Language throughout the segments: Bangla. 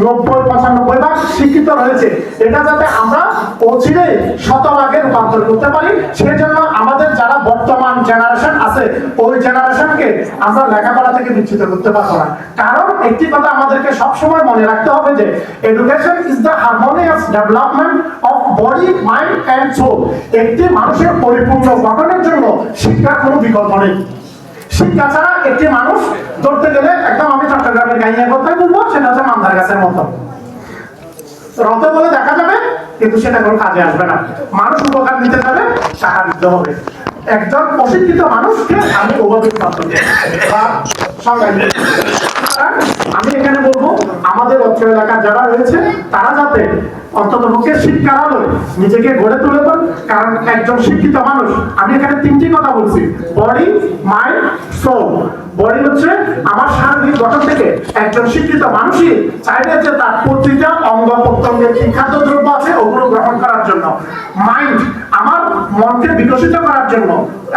90-95 ভাগ শিক্ষিত রয়েছে, এটা যাতে আমরা অচিরেই শতভাগে রূপান্তর করতে পারি, সেজন্য আমাদের যারা বর্তমান জেনারেশন আছে ওই জেনারেশনকে আমরা লেখাপড়া থেকে বিচ্যুত করতে পারবো না। কারণ একটি কথা আমাদেরকে সবসময় মনে রাখতে হবে যে education is the harmonious development of body, mind and soul. একটি মানুষের পরিপূর্ণ গঠনের জন্য শিক্ষার কোনো বিকল্প নেই। শিক্ষা ছাড়া একটি মানুষ ধরতে গেলে একদম, আমি চট্টগ্রামের গাইয়া কথাই বলবো, সেটা হচ্ছে মান্দার গাছের মতো, রথে বলে দেখা যাবে কিন্তু সেটা কোনো কাজে আসবে না। মানুষ উপকার নিতে যাবে, টাকা দিতে হবে। একজন অশিক্ষিত মানুষকে আমি ওভাবে আমি এখানে বলবো আমাদের অত্র এলাকার যারা রয়েছে তারা যাতে অন্ততপক্ষে শিক্ষার আলোয় নিজেকে গড়ে তুলে পান। কারণ একজন শিক্ষিত মানুষ, আমি এখানে তিনটি কথা বলছি, বডি, মাইন্ড, সোল। বডি হচ্ছে আমার শারীরিক গঠন থেকে একজন শিক্ষিত মানুষই চাইবে যে তার প্রতিটা অঙ্গ প্রত্যঙ্গের কি খাদ্যদ্রব্য আছে ওগুলো গ্রহণ করার জন্য। মাইন্ড আমার মনকে বিকশিত করার জন্য,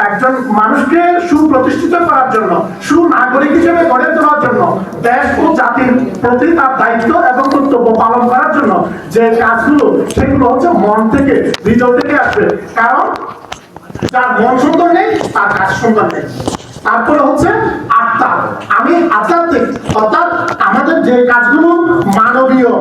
একজন মানুষকে সুপ্রতিষ্ঠিত করার জন্য, সুনাগরিক হিসেবে গড়ে তোলার জন্য, দেশ ও জাতির প্রতি তার দায়িত্ব এবং কর্তব্য পালন করার জন্য যে কাজগুলো, সেগুলো হচ্ছে মন থেকে, হৃদয় থেকে আসবে। কারণ যার মন সুন্দর নেই তার কাজ সুন্দর নেই। তারপরে হচ্ছে আত্মা, আমি আধ্যাত্মিক, অর্থাৎ আমাদের যে কাজগুলো মানবীয়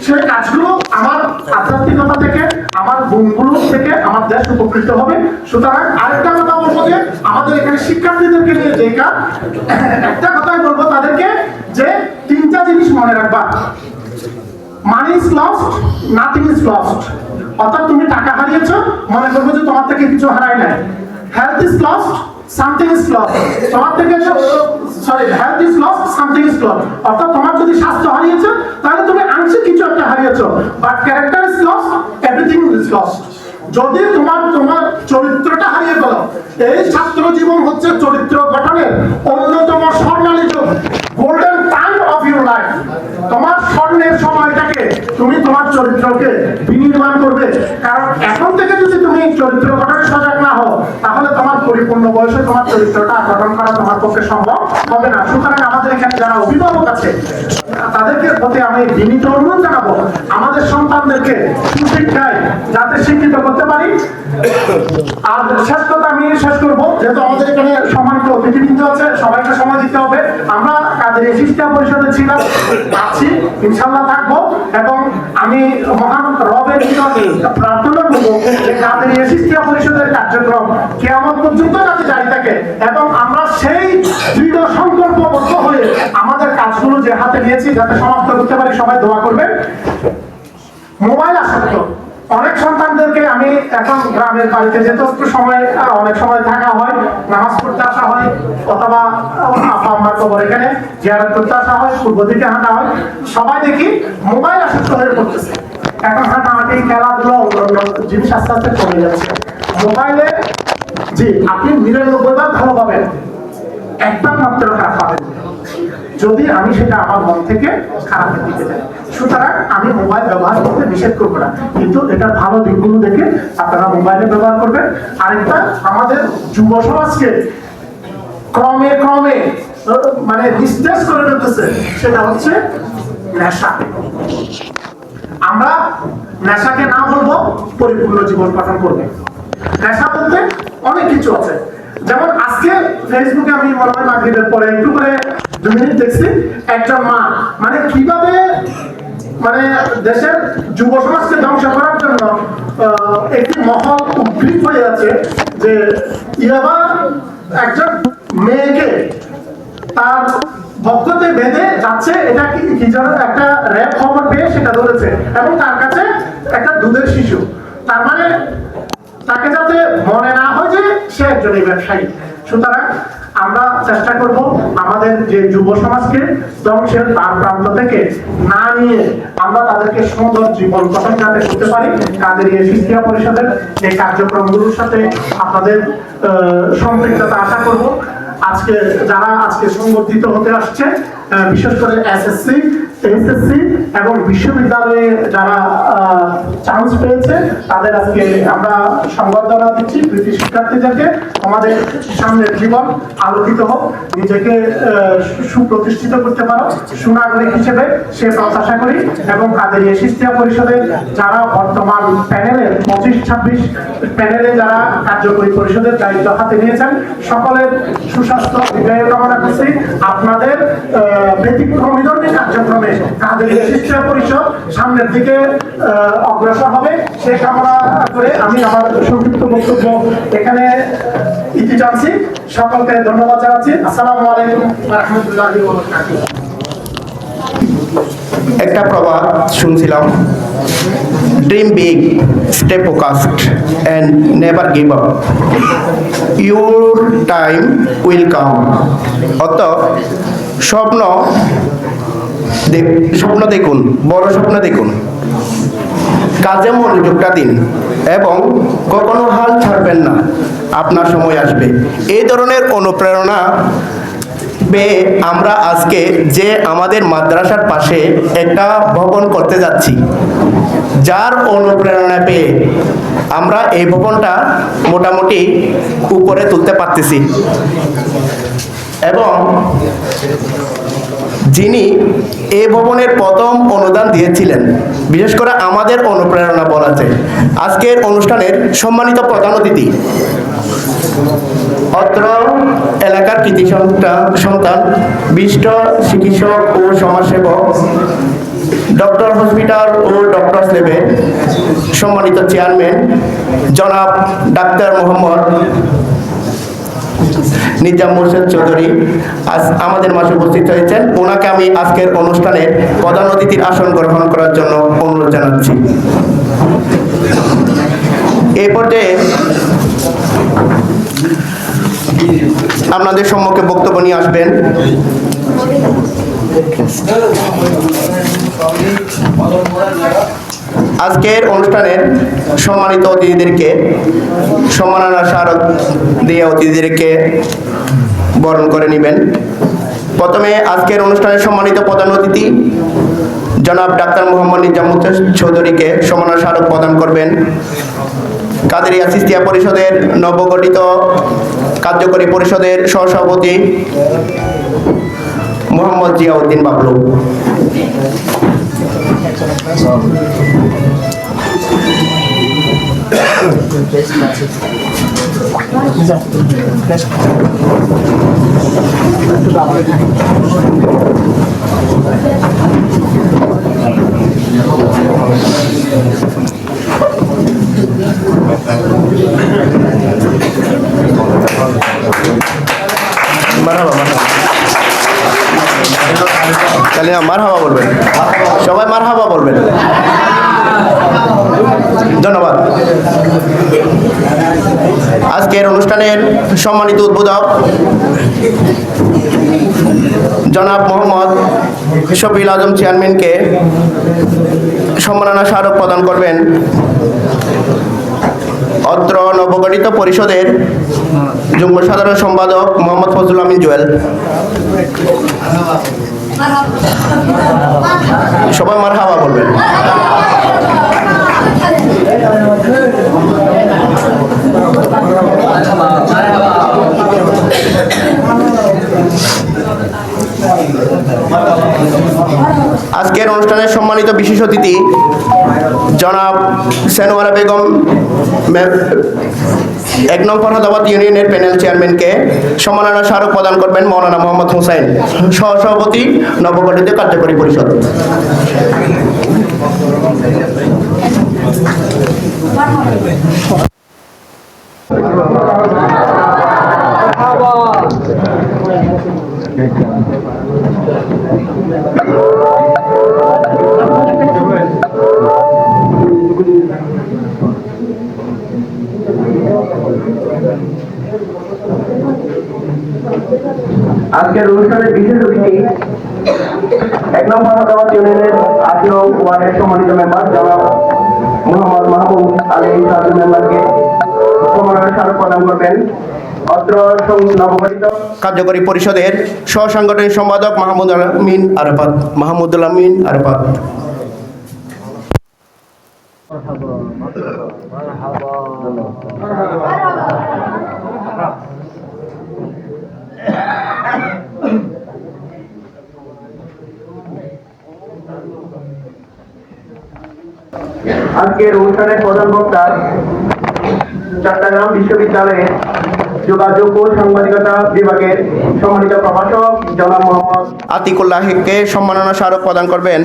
সেই কাজগুলো আমার আধ্যাত্মিকতা থেকে, আমার গুণগুলো থেকে আমার দেশ উপকৃত হবে। সুতরাং আরেকটা কথা বলবো যে আমাদের এখানে শিক্ষার্থীদেরকে নিয়ে যে কাজ, একটা কথাই বলবো তাদেরকে যে তিনটা জিনিস মনে রাখবা। Money is lost, nothing is lost. অর্থাৎ তুমি টাকা হারিয়েছো, মনে করবো যে তোমার থেকে কিছু হারাই নাই। Health is lost, something is lost. তোমার থেকে health is lost, something is lost. অর্থাৎ তোমার যদি স্বাস্থ্য হারিয়েছে তাহলে তুমি আংশিক কিছু একটা হারিয়েছো, but character is lost, everything is lost. যদি তোমার চরিত্রটা হারিয়ে গেল, এই ছাত্র জীবন হচ্ছে চরিত্র গঠনের অন্যতম স্বর্ণালী যুগ, golden time of your life. তোমার স্বর্ণের সময়টাকে তুমি তোমার চরিত্রকে বিনির্মাণ করবে। কারণ এখন থেকে যদি তুমি চরিত্র গঠনে সজাগ না হও তাহলে তোমার পরিপূর্ণ বয়সে তোমার চরিত্রটা গঠন করা তোমার পক্ষে সম্ভব হবে না। সুতরাং আমাদের এখানে যারা অভিভাবক আছে তাদেরকে প্রতি আমি বিনীত অনুরোধ জানাবো, আমাদের সন্তানদেরকে সুশিক্ষায় যাতে শিক্ষিত করতে পারি। আর শেষ কথা আমি শেষ করবো, যেহেতু আমাদের এখানে সম্মানিত অতিথিবৃন্দ আছে, সবাইকে সময় দিতে হবে। আমরা কাদেরিয়া শিক্ষা পরিষদে ছিলাম, আছি, ইনশাল্লাহ থাকবো, এবং আমি মহান রবের নিকট প্রার্থনা করবো যে কাদেরিয়া শিক্ষা পরিষদের কার্যক্রম কিয়ামত পর্যন্ত যাতে জারি থাকে, এবং আমরা সেই দৃঢ় সংকল্পবদ্ধ হয়ে আমাদের কাজগুলো যে হাতে নিয়েছি যাতে সমাপ্ত করতে পারি। সবাই দোয়া করবেন। মোবাইল আসক্ত অনেক সন্তানদেরকে আমি এখন গ্রামের বাড়িতে যেতে একটু সময়, অনেক সময় থাকা হয়, নামাজ পড়তে আসা হয়, অথবা আপা আম্মার কবর এখানে জিয়ারত করতে আসা হয়, পূর্ব দিকে হাঁটা হয়, সবাই দেখি মোবাইল আসক্ত হয়ে পড়তেছে। এখন হাঁটাহাঁটি, খেলাধুলা, অন্যান্য জিনিস আস্তে আস্তে কমে যাচ্ছে। মোবাইলে জি আপনি 99 বার ভালো পাবেন, একবার মাত্র খারাপ পাবেন যদি আমি সেটা আমার মন থেকে খারাপের দিকে যাই। সুতরাং আমি মোবাইল ব্যবহার করতে নিষেধ করবো না, কিন্তু এটার ভালো দিকগুলো দেখে আপনারা মোবাইলে ব্যবহার করবেন। আরেকটা, আমাদের যুব সমাজকে ক্রমে ক্রমে মানে নিস্তেজ করে ফেলতেছে, সেটা হচ্ছে নেশা। আমরা নেশাকে না বলবো, পরিপূর্ণ জীবন গঠন করবে। নেশা বলতে অনেক কিছু আছে, যেমন আজকে ফেসবুকে আমি মনে হয় মাগরিবের পরে একটু করে 2 মিনিট দেখছি, একটা মা মানে কিভাবে মানে দেশের যুব সমাজকে ধ্বংস করার জন্য একটি মহল উদ্ভিদ হয়ে আছে, যে ইয়াবা একজন মেয়েকে তার ভক্ততে বেঁধে যাচ্ছে, এটা কি যেন একটা র‍্যাপ খবর পেয়ে সেটা ধরেছে, এবং তার কাছে একটা দুধের শিশু। তার মানে তাকে যাতে মনে না হয় যে সে একজন ব্যবসায়ী। সুতরাং আমরা চেষ্টা করব আমাদের যে যুব সমাজকে ধ্বংসের দ্বার প্রান্ত থেকে না নিয়ে আমরা তাদেরকে সুন্দর জীবন গঠন যাতে করতে পারি। কাদেরিয়া শিক্ষা পরিষদের এই কার্যক্রমগুলোর সাথে আপনাদের সম্পৃক্ততা আশা করব। আজকে যারা সংগঠিত হতে আসছে বিশেষ করে এসএসসি, এইচএসসি এবং বিশ্ববিদ্যালয়ে যারা চান্স পেয়েছে তাদের আজকে আমরা সংবর্ধনা দিচ্ছি। কৃতি শিক্ষার্থীদেরকে আমাদের সামনের জীবন আলোকিত হোক, নিজেকে সুপ্রতিষ্ঠিত করতে পারো সুনাগরিক হিসেবে সে প্রত্যাশা করি। এবং কাদেরিয়া সিস্তিয়া পরিষদের যারা বর্তমান প্যানেলের 25-26 প্যানেলে যারা কার্যকরী পরিষদের দায়িত্ব হাতে নিয়েছেন সকলের সুস্বাস্থ্য বিদায় কামনা করছি। আপনাদের ব্যতিক্রমী ধরনের কার্যক্রমে কাদেরিয়া সিস্তিয়া পরিষদ সামনের দিকে অগ্রসর হবে সে কামনা করে আমি আমার সংক্ষিপ্ত বক্তব্য এখানে ইতি টানছি। সকলকে ধন্যবাদ জানাচ্ছি। আসসালামু আলাইকুম ওয়া রাহমাতুল্লাহি ওয়া বারাকাতুহু। একটা প্রবাদ শুনছিলাম, dream big, stay focused and never give up, your time will come. অত স্বপ্ন দেখুন, বড় স্বপ্ন দেখুন, কাজে মনোযোগটা দিন এবং কখনো হাল ছাড়বেন না, আপনার সময় আসবে। এই ধরনের অনুপ্রেরণা পেয়ে আমরা আজকে যে আমাদের মাদ্রাসার পাশে একটা ভবন করতে যাচ্ছি, যার অনুপ্রেরণা পেয়ে আমরা এই ভবনটা মোটামুটি উপরে তুলতে পারতেছি। এবং যিনি এই ভবনের প্রথম অনুদান দিয়েছিলেন, বিশেষ করে আমাদের অনুপ্রেরণা বলাতে আজকের অনুষ্ঠানের সম্মানিত প্রধান অতিথি, অত্র এলাকার কৃতি সন্তান, বিশিষ্ট চিকিৎসক ও সমাজসেবক, ডক্টর হসপিটাল ও ডক্টর লেভেল সম্মানিত চেয়ারম্যান জনাব ডাক্তার মোহাম্মদ নিজাম মোর্শেদ চৌধুরী আজ আমাদের মাঝে উপস্থিত হয়েছেন। ওনাকে আমি আজকের অনুষ্ঠানের প্রধান অতিথির আসন গ্রহণ করার জন্য অনুরোধ জানাচ্ছি। এই পর্যায়ে আপনাদের সম্মুখে বক্তব্য নিয়ে আসবেন আজকের অনুষ্ঠানের সম্মানিত অতিথিদেরকে সম্মাননা স্মারক দিয়ে অতিথিদেরকে বরণ করে নেবেন। প্রথমে আজকের অনুষ্ঠানের সম্মানিত প্রধান অতিথি জনাব ডাক্তার মোহাম্মদ নিজাম চৌধুরীকে সম্মাননা স্মারক প্রদান করবেন। কাদেরিয়া সিস্তিয়া পরিষদের নবগঠিত কার্যকরী পরিষদের সহসভাপতি মোহাম্মদ জিয়াউদ্দিন বাবলু। তাহলে মারহাবা বলবেন, সবাই মারহাবা বলবেন। ধন্যবাদ। আজকের অনুষ্ঠানের সম্মানিত উদ্বোধক জনাব মোহাম্মদ শফিউল আজম চেয়ারম্যানকে সম্মাননা স্মারক প্রদান করবেন অত্র নবগঠিত পরিষদের যুগ্ম সাধারণ সম্পাদক মোহাম্মদ ফজলুল আমিন জুয়েল। সবাই মারহাবা বলবেন। আজকের অনুষ্ঠানের সম্মানিত বিশেষ অতিথি জনাব সেনওয়ারা বেগম 1 নং ফরহাদাবাদ ইউনিয়নের প্যানেল চেয়ারম্যানকে সম্মাননা স্মারক প্রদান করবেন মৌলানা মোহাম্মদ হুসাইন, সহসভাপতি নবগঠিত কার্যকরী পরিষদ। আজকের অনুষ্ঠানের বিশেষ অতিথি 1 নং ফরহাদাবাদ ইউনিয়নের 8 নং ওয়ার্ডের সম্মানিত মেম্বার জনাব মোহাম্মদ মাহবুব আলী সাহেব মেম্বারকে সম্মাননা স্মারক প্রদান করবেন অত্র নবগঠিত কার্যকরী পরিষদের সহসাংগঠনিক সম্পাদক মাহমুদুল আমিন আরাফাত। আজকের অনুষ্ঠানের প্রধান বক্তা চট্টগ্রাম বিশ্ববিদ্যালয়ের যোগাযোগ ও সাংবাদিকতা বিভাগের সম্মানিত প্রভাষক জনাব মোহাম্মদ আতিকুল্লাহকে সম্মাননা স্মারক প্রদান করবেন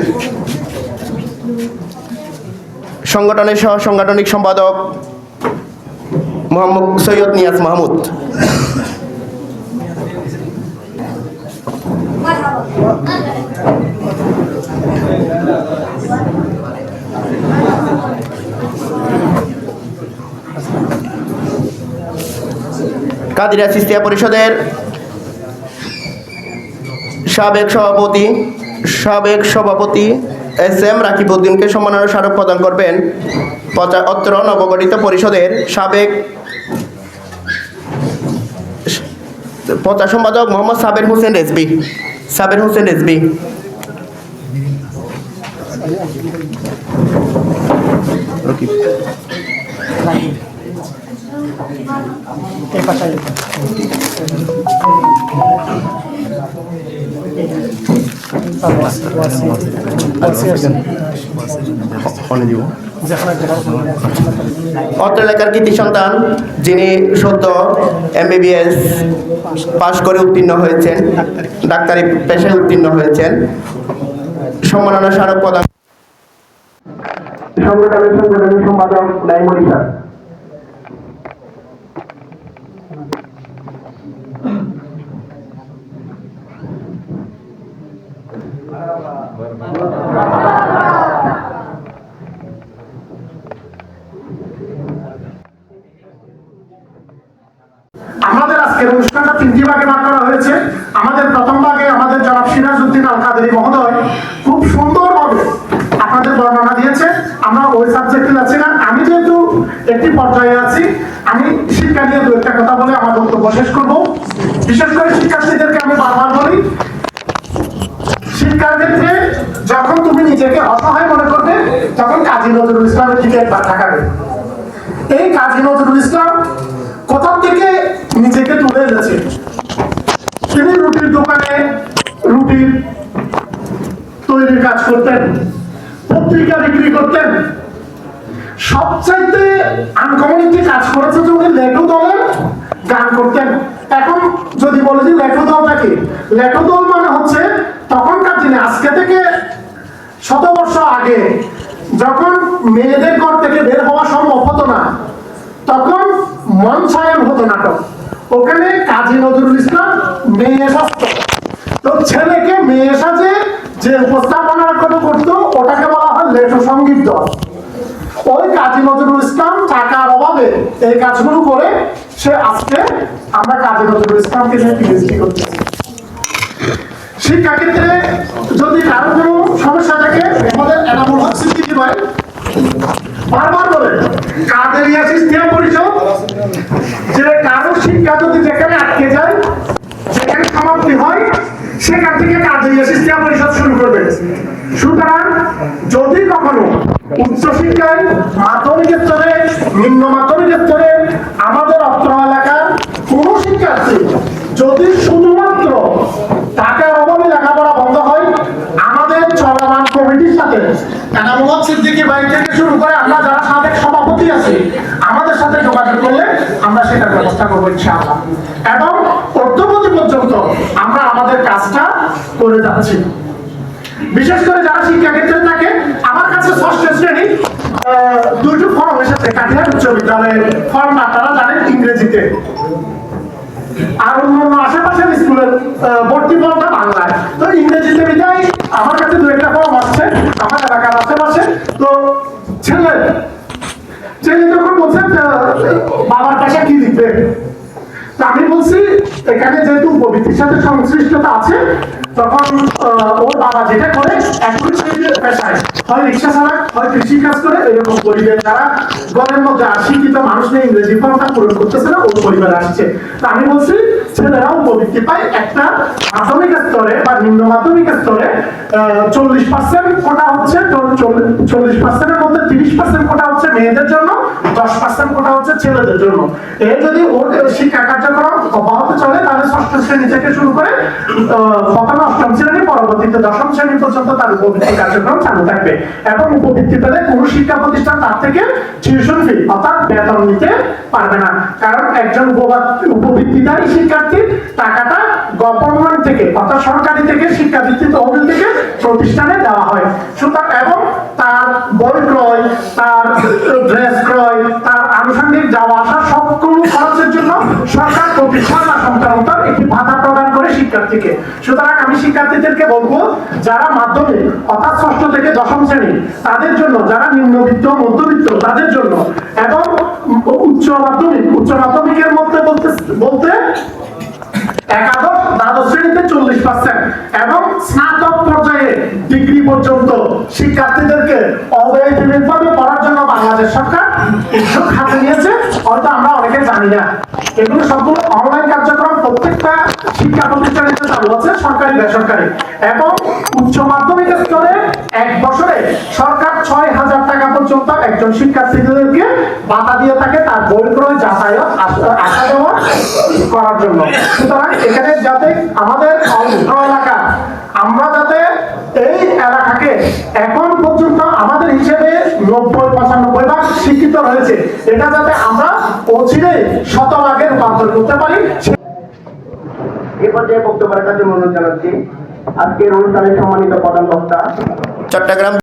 সংগঠনের সহ সাংগঠনিক সম্পাদক মোহাম্মদ সৈয়দ নিয়াজ মাহমুদ। কাদিরা চিশতিয়া পরিষদের সাবেক সভাপতি SM রাকিবউদ্দিনকে সম্মাননা স্মারক প্রদান করবেন অত্র নবগঠিত পরিষদের সাবেক সম্পাদক মোহাম্মদ সাবের হোসেন রেজবি। অত্র এলাকার কৃতি সন্তান যিনি সদ্য MBBS পাশ করে উত্তীর্ণ হয়েছেন, ডাক্তারি পেশায় উত্তীর্ণ হয়েছেন, সম্মাননা স্মারক প্রদান সাংগঠনিক সম্পাদক নাইমুল ইসলাম। আমাদের আজকের অনুষ্ঠানটা 3টি ভাগে ভাগ করা হয়েছে। আমাদের প্রথম ভাগে আমাদের জনাব সিরাজউদ্দিন আল কাদেরী মহোদয় খুব সুন্দরভাবে আপনাদের বর্ণনা দিয়েছে। আমরা ওই সাবজেক্টে যাচ্ছি না। আমি যেহেতু একটি পর্যায়ে আছি, আমি শিক্ষা নিয়ে দু একটা কথা বলে আমার বক্তব্য শেষ করব। বিশেষ করে শিক্ষার্থীদেরকে আমি বারবার বলি, শিক্ষার ক্ষেত্রে যখন তুমি নিজেকে অসহায় মনে করবে, তখন কাজী নজরুল ইসলামের দিকে একবার তাকাবে। এই কাজী নজরুল ইসলাম কোথা থেকে নিজেকে তুলে এনেছে? তিনি রুটির দোকানে রুটির তৈরির কাজ করতেন, পত্রিকা বিক্রি করতেন। সবচাইতে আনকমনিটি কাজ করেছে যে উনি লেটু দলের গান করতেন। এখন যদি বলে যে লেটু দলটা কি, লেটু দল মানে হচ্ছে তখনকার দিনে, আজকে থেকে 100 বছর আগে যখন মেয়েদের ঘর থেকে বের হওয়া সম্ভব হতো না, তখন মঞ্চায়ন হতো নাটক। ওখানে কাজী নজরুল ইসলাম মেয়ে সাজত, তো ছেলেকে মেয়ে সাজে যে উপস্থাপনার কথা করতো ওটাকে বলা হয় লেটু সঙ্গীত দল। ওই কাজী নজরুল ইসলাম টাকার অভাবে এই কাজগুলো করে সে আজকে আমরা কাজী নজরুল ইসলামকে নিয়ে PhD করতেছি। শিক্ষাক্ষেত্রে যদি কারো কোনো সমস্যা থাকে, আমাদের এনামুল হক সিদ্দিকী ভাই বারবার বলে কাদেরিয়া চিশতিয়া পরিষদ যে কারো শিক্ষা যদি যেখানে আটকে যায়, যেখানে সমাপ্তি হয়, সেখান থেকে কাদেরিয়া চিশতিয়া পরিষদ শুরু করবে। সুতরাং যদি কখনো উচ্চশিক্ষায় মাধ্যমিক স্তরে, নিম্ন মাধ্যমিক স্তরে আমাদের অত্র এলাকার কোন শিক্ষার্থী যদি শুধুমাত্র টাকার অভাবে লেখাপড়া বন্ধ হয়, আমাদের চলমান কমিটির সাথে এনামুল হক সিদ্দিকী ভাই থেকে শুরু করে আমরা যারা সাবেক সভাপতি আছি, আমাদের সাথে যোগাযোগ করলে আমরা সেটার ব্যবস্থা করবো ইনশাআল্লাহ। এবং অদ্যবধি পর্যন্ত আমরা আমাদের কাজটা করে যাচ্ছি। বিশেষ করে যারা শিক্ষা ক্ষেত্রে থাকে, আমার কাছে 6ষ্ঠ শ্রেণী 2টি ফর্ম এসেছে কাটিহার উচ্চ বিদ্যালয়ের ফর্ম, আপনারা জানেন ইংরেজিতে, আর অন্যান্য আশেপাশের স্কুলের ভর্তি ফর্মটা বাংলায়। তো ইংরেজিতে বিদায় আমার কাছে 2-1টা ফর্ম আসছে আমার এলাকার আশেপাশে। তো ছেলে যখন বলছেন বাবার পাশে কি লিখবে, আমি বলছি এখানে যেহেতু উপবৃত্তির সাথে সংশ্লিষ্টতা আছে, তখন ওর বাবা যেটা করে এখন সেই পেশায় হয় রিক্সা চালায়, হয় কৃষি কাজ করে, এরকম পরিবার যারা ঘরের মধ্যে শিক্ষিত মানুষ নেই, ইংরেজি ফর্মটা পূরণ করতেছে না, ওই পরিবারে আসছে। তো আমি বলছি ছেলেরাও উপবৃত্তি পায় একটা মাধ্যমিক স্তরে বা নিম্ন মাধ্যমিক স্তরে 40% কোটা হচ্ছে, 40%-এর মধ্যে 30% কোটা হচ্ছে মেয়েদের জন্য, 10% কোটা হচ্ছে ছেলেদের জন্য। এর যদি ওর শিক্ষা কার্যক্রম অব্যাহত চলে তাহলে ষষ্ঠ শ্রেণী থেকে শুরু করে প্রথমে অষ্টম শ্রেণী, পরবর্তীতে দশম শ্রেণী পর্যন্ত তার উপবৃত্তি কার্যক্রম চালু থাকবে। এবং উপবৃত্তি পেলে কোনো শিক্ষা প্রতিষ্ঠান তার থেকে টিউশন ফি অর্থাৎ বেতন নিতে পারবে না, কারণ একজন উপবৃত্তিদায়ী শিক্ষার্থী টাকাটা গভর্নমেন্ট থেকে অর্থাৎ সরকারি থেকে শিক্ষাবৃত্তি তহবিল থেকে প্রতিষ্ঠানে দেওয়া হয়। সুতরাং এবং তার বই ক্রয়, তার ড্রেস ক্রয়, তার আনুষঙ্গিক যাওয়া আসা সবগুলো খরচের জন্য সরকার প্রতি 6 মাস অন্তর একটি ভাতা প্রদান করে শিক্ষার্থীকে। সুতরাং আমি শিক্ষার্থীদেরকে বলবো যারা মাধ্যমিক অর্থাৎ ষষ্ঠ থেকে দশম শ্রেণী তাদের জন্য, যারা নিম্নবিত্ত মধ্যবিত্ত তাদের জন্য, এবং উচ্চ মাধ্যমিকের মধ্যে বলতে একাদশ দ্বাদশ শ্রেণীতে 40% এবং স্নাতক পর্যায়ে ডিগ্রি পর্যন্ত শিক্ষার্থীদেরকে অবৈতনিকভাবে পড়ার জন্য বাংলাদেশ সরকার উদ্যোগ হাতে নিয়েছে। হয়তো আমরা অনেকে জানি না, এগুলো সবগুলো অনলাইন কার্যক্রম প্রত্যেকটা শিক্ষা প্রতিষ্ঠানে চালু আছে, সরকারি বেসরকারি। এবং উচ্চ মাধ্যমিক স্তরে 1 বছরে সরকার 6,000 টাকা পর্যন্ত একজন শিক্ষার্থীদেরকে ভাতা দিয়ে থাকে তার বই ক্রয়, যাতায়াত, আসা যাওয়া করার জন্য। সুতরাং এখানে যাতে আমাদের অন্ধ্র এলাকা, আমরা যাতে এই এলাকাকে এখন পর্যন্ত আমাদের হিসেবে 90-95 ভাগ শিক্ষিত রয়েছে, এটা যাতে আমরা অচিরে শতভাগে রূপান্তর করতে পারি। এ পর্যায়ে বক্তব্যের কাছে অনুরোধ জানাচ্ছি আজকের অনুষ্ঠানের সম্মানিত প্রধান বক্তা চট্টগ্রাম